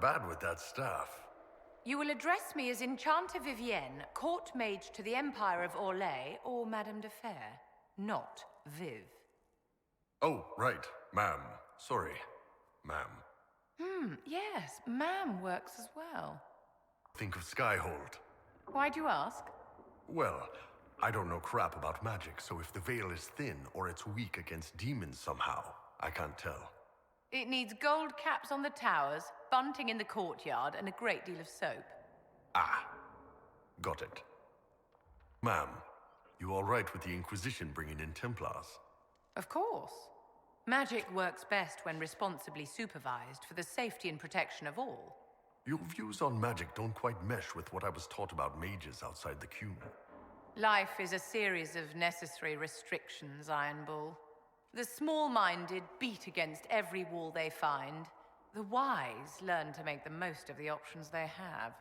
bad with that staff. You will address me as Enchanter Vivienne, court mage to the Empire of Orlais, or Madame de Fer, not Viv. Oh, right. Ma'am. Sorry. Ma'am. Yes, ma'am works as well. Think of Skyhold. Why'd you ask? Well, I don't know crap about magic, so if the veil is thin or it's weak against demons somehow, I can't tell. It needs gold caps on the towers, bunting in the courtyard, and a great deal of soap. Ah. Got it. Ma'am, you all right with the Inquisition bringing in Templars? Of course. Magic works best when responsibly supervised for the safety and protection of all. Your views on magic don't quite mesh with what I was taught about mages outside the Cune. Life is a series of necessary restrictions, Iron Bull. The small-minded beat against every wall they find. The wise learn to make the most of the options they have.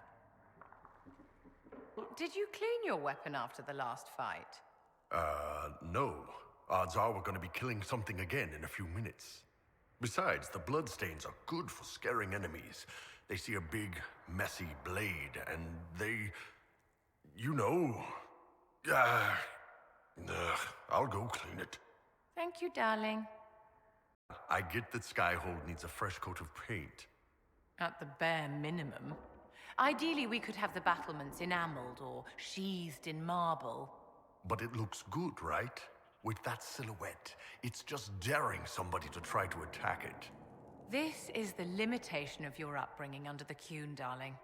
Did you clean your weapon after the last fight? No. Odds are we're gonna be killing something again in a few minutes. Besides, the bloodstains are good for scaring enemies. They see a big, messy blade, and they... You know... I'll go clean it. Thank you, darling. I get that Skyhold needs a fresh coat of paint. At the bare minimum. Ideally, we could have the battlements enameled or sheathed in marble. But it looks good, right? With that silhouette, it's just daring somebody to try to attack it. This is the limitation of your upbringing under the Cune, darling.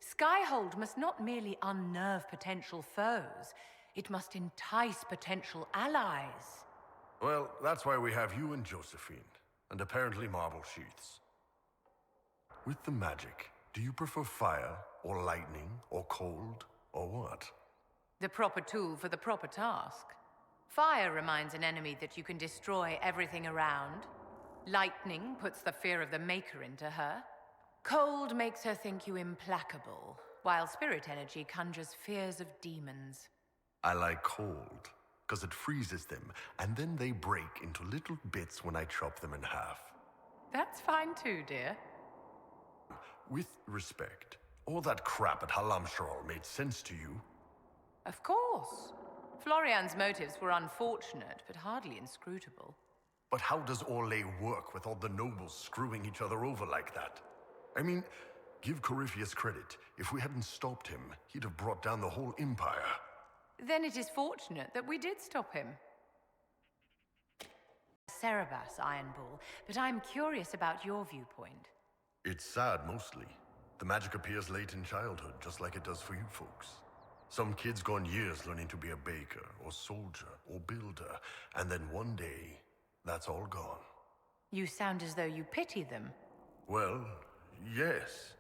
Skyhold must not merely unnerve potential foes, it must entice potential allies. Well, that's why we have you and Josephine, and apparently marble sheaths. With the magic, do you prefer fire, or lightning, or cold, or what? The proper tool for the proper task. Fire reminds an enemy that you can destroy everything around. Lightning puts the fear of the Maker into her. Cold makes her think you implacable, while spirit energy conjures fears of demons. I like cold, because it freezes them, and then they break into little bits when I chop them in half. That's fine too, dear. With respect, all that crap at Halamsharal made sense to you? Of course. Florian's motives were unfortunate, but hardly inscrutable. But how does Orlais work with all the nobles screwing each other over like that? I mean, give Corypheus credit. If we hadn't stopped him, he'd have brought down the whole empire. Then it is fortunate that we did stop him. Cerebas, Iron Bull, but I'm curious about your viewpoint. It's sad, mostly. The magic appears late in childhood, just like it does for you folks. Some kids gone years learning to be a baker, or soldier, or builder, and then one day, that's all gone. You sound as though you pity them. Well, yes.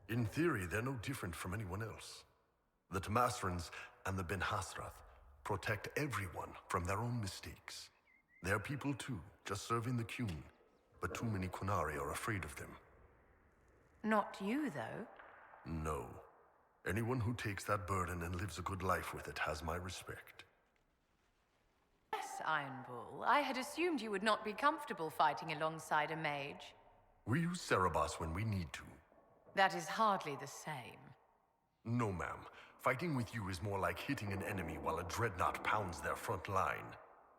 In theory, they're no different from anyone else. The Tamasrans and the Ben Hasrath protect everyone from their own mistakes. They're people too, just serving the Cune, but too many Qunari are afraid of them. Not you, though. No. Anyone who takes that burden and lives a good life with it has my respect. Yes, Iron Bull. I had assumed you would not be comfortable fighting alongside a mage. We use Cerebas when we need to. That is hardly the same. No, ma'am. Fighting with you is more like hitting an enemy while a dreadnought pounds their front line.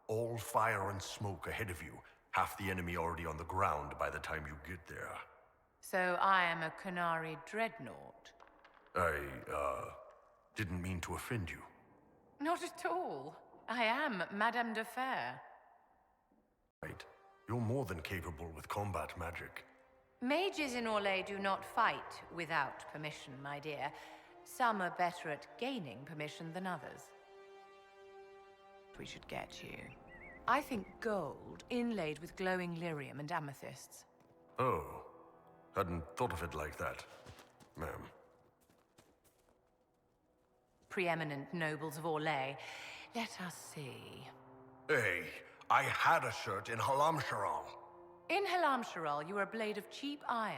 All fire and smoke ahead of you, half the enemy already on the ground by the time you get there. So I am a Qunari dreadnought? I, didn't mean to offend you. Not at all. I am Madame de Fer. Right. You're more than capable with combat magic. Mages in Orlais do not fight without permission, my dear. Some are better at gaining permission than others. We should get you. I think gold, inlaid with glowing lyrium and amethysts. Oh. Hadn't thought of it like that, ma'am. Preeminent nobles of Orlais. Let us see. Hey, I had a shirt in Halamsharal. In Halamsharal, you are a blade of cheap iron.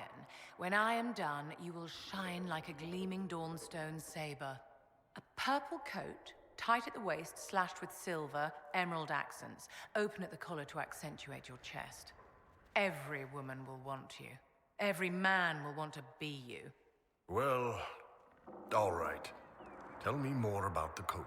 When I am done, you will shine like a gleaming dawnstone saber. A purple coat, tight at the waist, slashed with silver, emerald accents, open at the collar to accentuate your chest. Every woman will want you. Every man will want to be you. Well, all right. Tell me more about the coat.